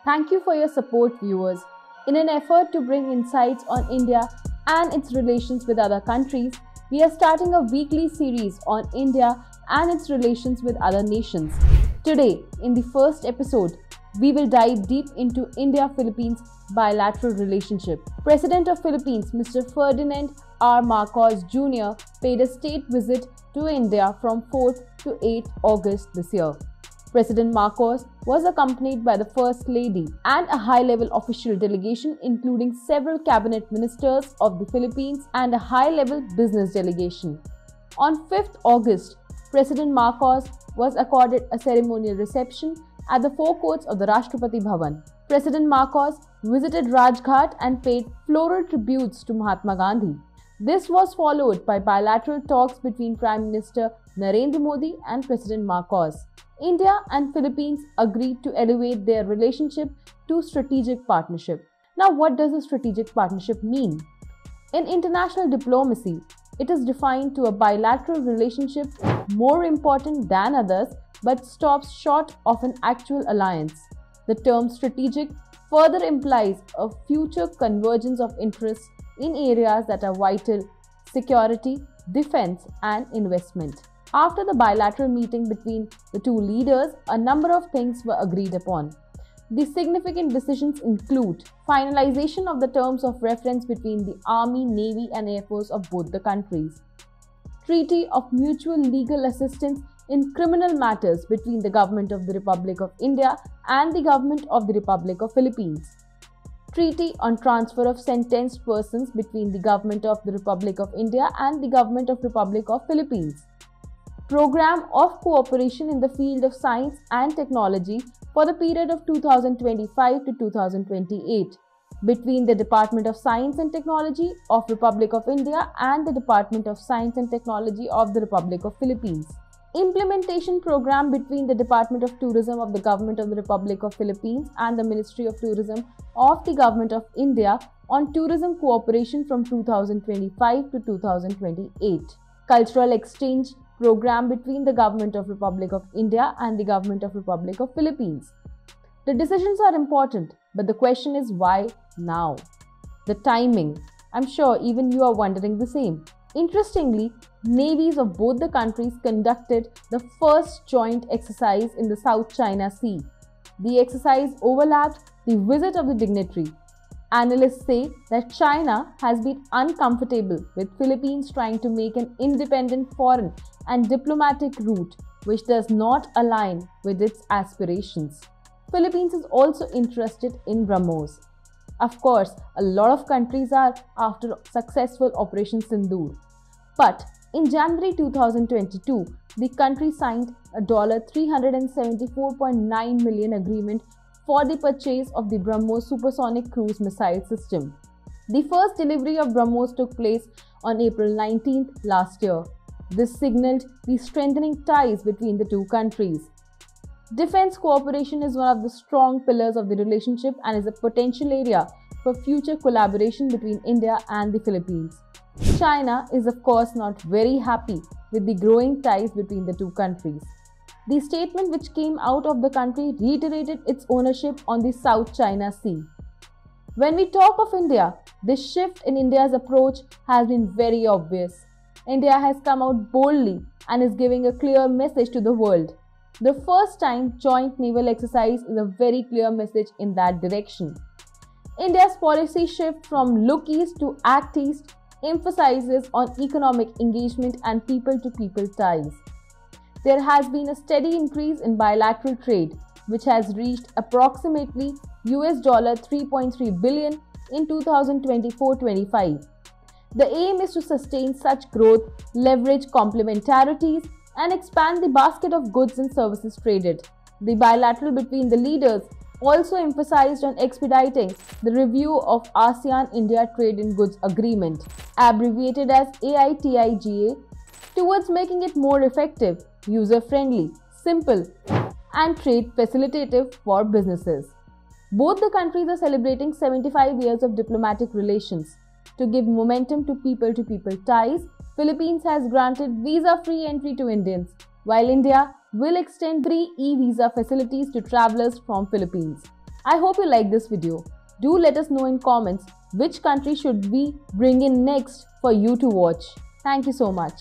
Thank you for your support, viewers. In an effort to bring insights on India and its relations with other countries, we are starting a weekly series on India and its relations with other nations. Today, in the first episode, we will dive deep into India-Philippines bilateral relationship. President of Philippines, Mr. Ferdinand R. Marcos Jr. paid a state visit to India from 4th to 8th August this year. President Marcos was accompanied by the First Lady and a high-level official delegation including several cabinet ministers of the Philippines and a high-level business delegation. On 5th August, President Marcos was accorded a ceremonial reception at the forecourts of the Rashtrapati Bhavan. President Marcos visited Rajghat and paid floral tributes to Mahatma Gandhi. This was followed by bilateral talks between Prime Minister Narendra Modi and President Marcos. India and Philippines agreed to elevate their relationship to strategic partnership. Now, what does a strategic partnership mean? In international diplomacy, it is defined to a bilateral relationship more important than others but stops short of an actual alliance. The term strategic further implies a future convergence of interests in areas that are vital: security, defense, and investment. After the bilateral meeting between the two leaders, a number of things were agreed upon. The significant decisions include finalization of the terms of reference between the Army, Navy, and Air Force of both the countries, treaty of mutual legal assistance in criminal matters between the Government of the Republic of India and the Government of the Republic of Philippines, treaty on transfer of sentenced persons between the Government of the Republic of India and the Government of the Republic of Philippines, program of cooperation in the field of science and technology for the period of 2025 to 2028 between the Department of Science and Technology of Republic of India and the Department of Science and Technology of the Republic of Philippines, implementation program between the Department of Tourism of the Government of the Republic of Philippines and the Ministry of Tourism of the Government of India on tourism cooperation from 2025 to 2028, cultural exchange program between the Government of Republic of India and the Government of Republic of Philippines. The decisions are important, but the question is why now? The timing. I'm sure even you are wondering the same. Interestingly, navies of both the countries conducted the first joint exercise in the South China Sea. The exercise overlapped the visit of the dignitary. Analysts say that China has been uncomfortable with Philippines trying to make an independent foreign and diplomatic route which does not align with its aspirations. Philippines is also interested in BrahMos. Of course, a lot of countries are after successful Operation Sindoor. But in January 2022, the country signed a $374.9 million agreement for the purchase of the BrahMos supersonic cruise missile system. The first delivery of BrahMos took place on April 19th last year. This signaled the strengthening ties between the two countries. Defense cooperation is one of the strong pillars of the relationship and is a potential area for future collaboration between India and the Philippines. China is of course not very happy with the growing ties between the two countries. The statement which came out of the country reiterated its ownership on the South China Sea. When we talk of India, this shift in India's approach has been very obvious. India has come out boldly and is giving a clear message to the world. The first time joint naval exercise is a very clear message in that direction. India's policy shift from look east to act east emphasizes on economic engagement and people-to-people ties. There has been a steady increase in bilateral trade, which has reached approximately $3.3 billion in 2024-25. The aim is to sustain such growth, leverage complementarities, and expand the basket of goods and services traded. The bilateral between the leaders also emphasized on expediting the review of ASEAN-India Trade in Goods Agreement, abbreviated as AITIGA, towards making it more effective, user-friendly, simple, and trade facilitative for businesses. Both the countries are celebrating 75 years of diplomatic relations. To give momentum to people-to-people ties, Philippines has granted visa-free entry to Indians, while India will extend free e-visa facilities to travelers from Philippines. I hope you like this video. Do let us know in comments which country should we bring in next for you to watch. Thank you so much.